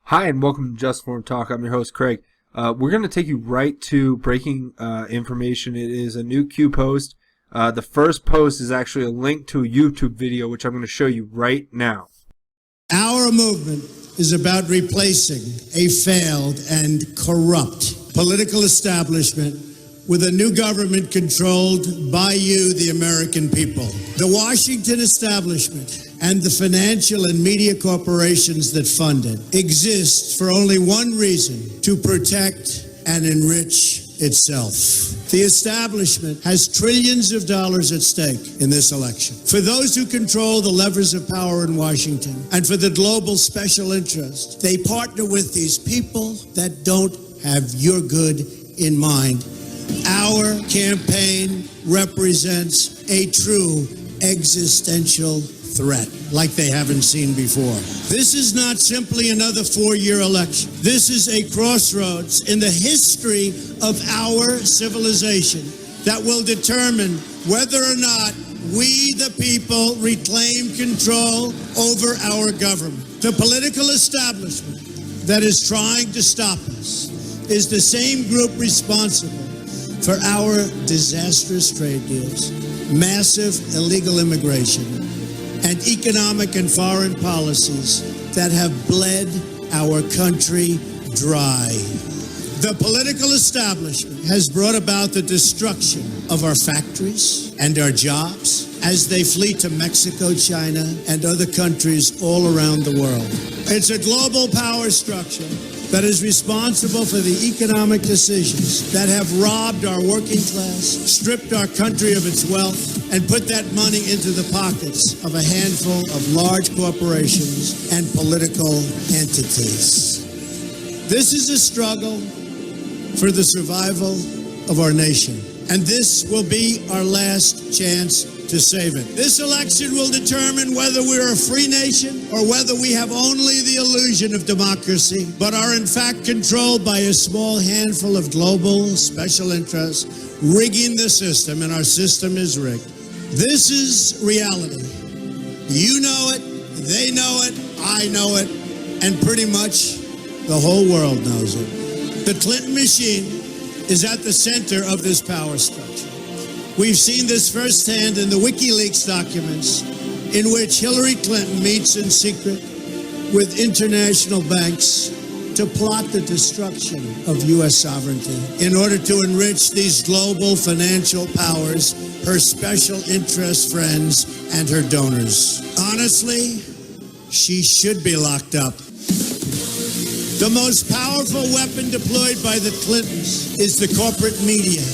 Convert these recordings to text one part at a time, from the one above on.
Hi, and welcome to Just Form Talk. I'm your host, Craig. We're going to take you right to breaking information. It is a new Q post. The first post is actually a link to a YouTube video, which I'm going to show you right now. Our movement is about replacing a failed and corrupt political establishment with a new government controlled by you, the American people. The Washington establishment and the financial and media corporations that fund it exist for only one reason: to protect and enrich itself. The establishment has trillions of dollars at stake in this election. For those who control the levers of power in Washington and for the global special interest, they partner with these people that don't have your good in mind. Our campaign represents a true existential threat like they haven't seen before. This is not simply another four-year election. This is a crossroads in the history of our civilization that will determine whether or not we, the people, reclaim control over our government. The political establishment that is trying to stop us is the same group responsible for our disastrous trade deals, massive illegal immigration, and economic and foreign policies that have bled our country dry. The political establishment has brought about the destruction of our factories and our jobs as they flee to Mexico, China, and other countries all around the world. It's a global power structure that is responsible for the economic decisions that have robbed our working class, stripped our country of its wealth, and put that money into the pockets of a handful of large corporations and political entities. This is a struggle for the survival of our nation, and this will be our last chance to save it. This election will determine whether we're a free nation or whether we have only the illusion of democracy, but are in fact controlled by a small handful of global special interests rigging the system, and our system is rigged. This is reality. You know it, they know it, I know it, and pretty much the whole world knows it. The Clinton machine is at the center of this power structure. We've seen this firsthand in the WikiLeaks documents, in which Hillary Clinton meets in secret with international banks to plot the destruction of U.S. sovereignty in order to enrich these global financial powers, her special interest friends, and her donors. Honestly, she should be locked up. The most powerful weapon deployed by the Clintons is the corporate media,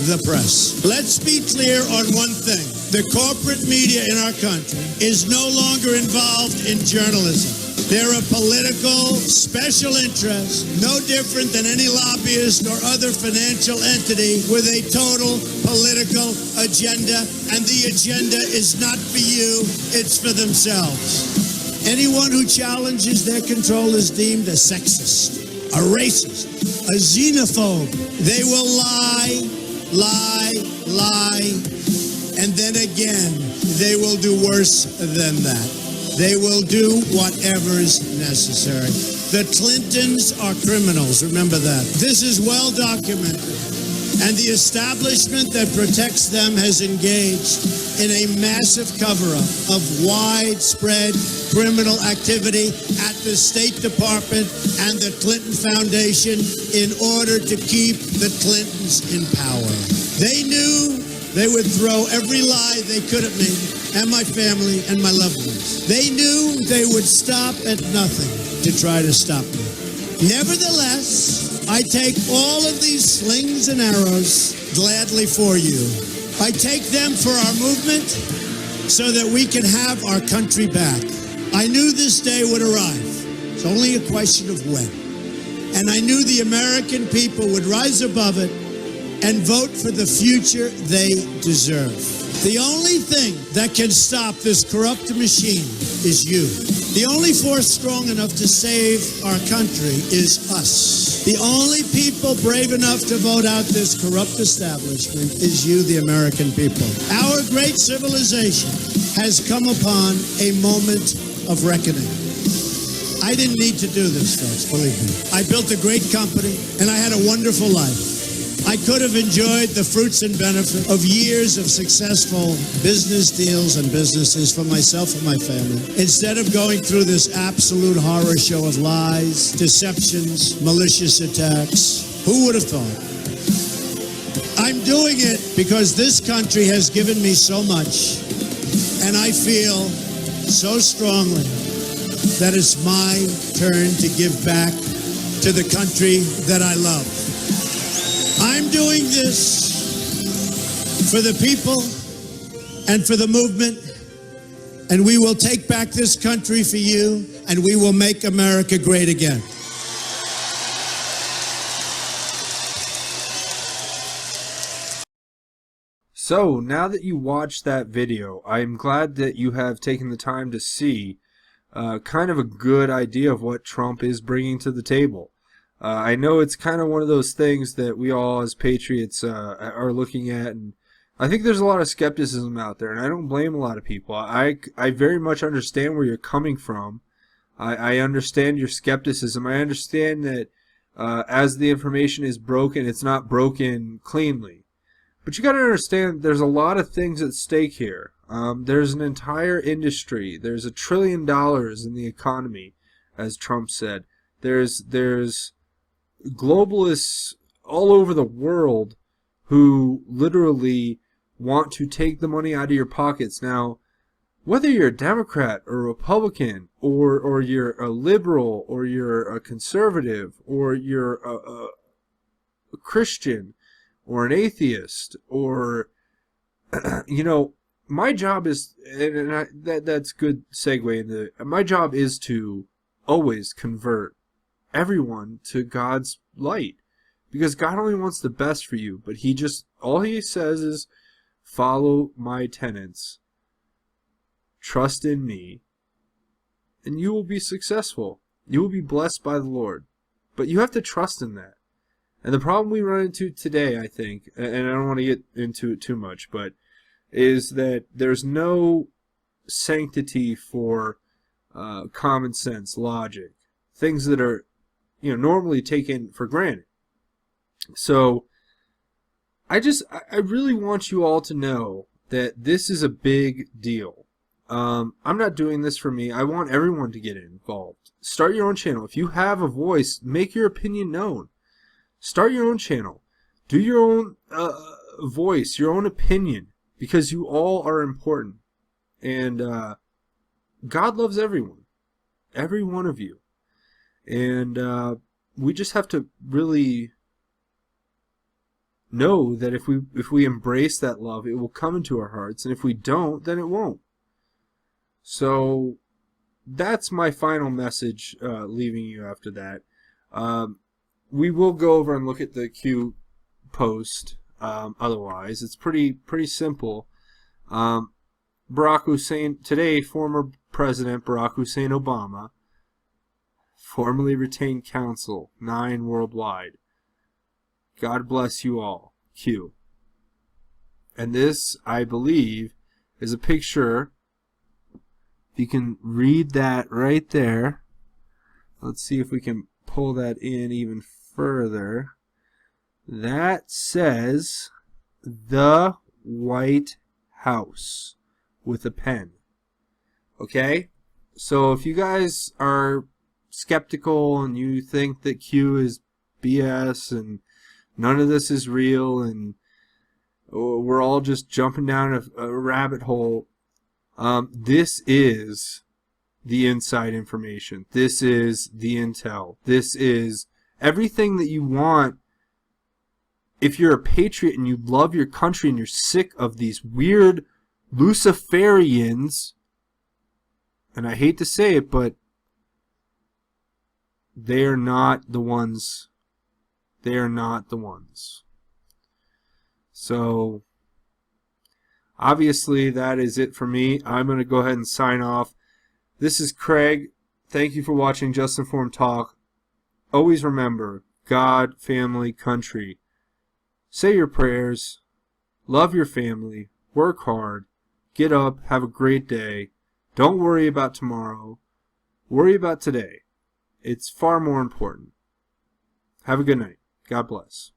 the press. Let's be clear on one thing. The corporate media in our country is no longer involved in journalism. They're a political special interest, no different than any lobbyist or other financial entity with a total political agenda, and the agenda is not for you, it's for themselves. Anyone who challenges their control is deemed a sexist, a racist, a xenophobe. They will lie, and then again, they will do worse than that. They will do whatever is necessary. The Clintons are criminals, remember that. This is well documented, and the establishment that protects them has engaged in a massive cover-up of widespread criminal activity at the State Department and the Clinton Foundation in order to keep the Clintons in power. They knew they would throw every lie they could at me and my family and my loved ones. They knew they would stop at nothing to try to stop me. Nevertheless, I take all of these slings and arrows gladly for you. I take them for our movement so that we can have our country back. I knew this day would arrive. It's only a question of when. And I knew the American people would rise above it and vote for the future they deserve. The only thing that can stop this corrupt machine is you. The only force strong enough to save our country is us. The only people brave enough to vote out this corrupt establishment is you, the American people. Our great civilization has come upon a moment of reckoning. I didn't need to do this, folks, believe me. I built a great company, and I had a wonderful life. I could have enjoyed the fruits and benefit of years of successful business deals and businesses for myself and my family, instead of going through this absolute horror show of lies, deceptions, malicious attacks. Who would have thought? I'm doing it because this country has given me so much, and I feel so strongly that it's my turn to give back to the country that I love. I'm doing this for the people and for the movement, and we will take back this country for you, and we will make America great again. So, now that you watched that video, I'm glad that you have taken the time to see kind of a good idea of what Trump is bringing to the table. I know it's kind of one of those things that we all as patriots are looking at, and I think there's a lot of skepticism out there, and I don't blame a lot of people. I very much understand where you're coming from. I understand your skepticism. I understand that as the information is broken, it's not broken cleanly. But you got to understand there's a lot of things at stake here. There's an entire industry. There's $1 trillion in the economy, as Trump said. There's globalists all over the world who literally want to take the money out of your pockets. Now, whether you're a Democrat or a Republican, or you're a liberal, or you're a conservative, or you're a Christian, or an atheist, or my job is, that's good segue into, my job is to always convert everyone to God's light, because God only wants the best for you. But all he says is follow my tenets, trust in me, and you will be successful. You will be blessed by the Lord, but you have to trust in that. And the problem we run into today, I think, and I don't want to get into it too much, but is that there's no sanctity for common sense, logic, things that are normally taken for granted. So I really want you all to know that this is a big deal. I'm not doing this for me. I want everyone to get involved. Start your own channel. If you have a voice, make your opinion known. Start your own channel. Do your own voice, your own opinion, because you all are important. And God loves everyone. Every one of you. And we just have to really know that if we embrace that love, it will come into our hearts. And if we don't, then it won't. So that's my final message, leaving you after that. We will go over and look at the Q post. Otherwise, it's pretty simple. Barack Hussein, today, former President Barack Hussein Obama, formerly retained counsel, 9 worldwide. God bless you all. Q. And this, I believe, is a picture. You can read that right there. Let's see if we can pull that in even further. That says the White House with a pen. Okay? So if you guys are skeptical and you think that Q is BS and none of this is real and we're all just jumping down a rabbit hole, this is the inside information. This is the intel. This is everything that you want. If you're a patriot and you love your country and you're sick of these weird Luciferians, and I hate to say it, but they are not the ones. They are not the ones. So, obviously, that is it for me. I'm going to go ahead and sign off. This is Craig. Thank you for watching Just Informed Talk. Always remember, God, family, country. Say your prayers. Love your family. Work hard. Get up. Have a great day. Don't worry about tomorrow. Worry about today. It's far more important. Have a good night. God bless.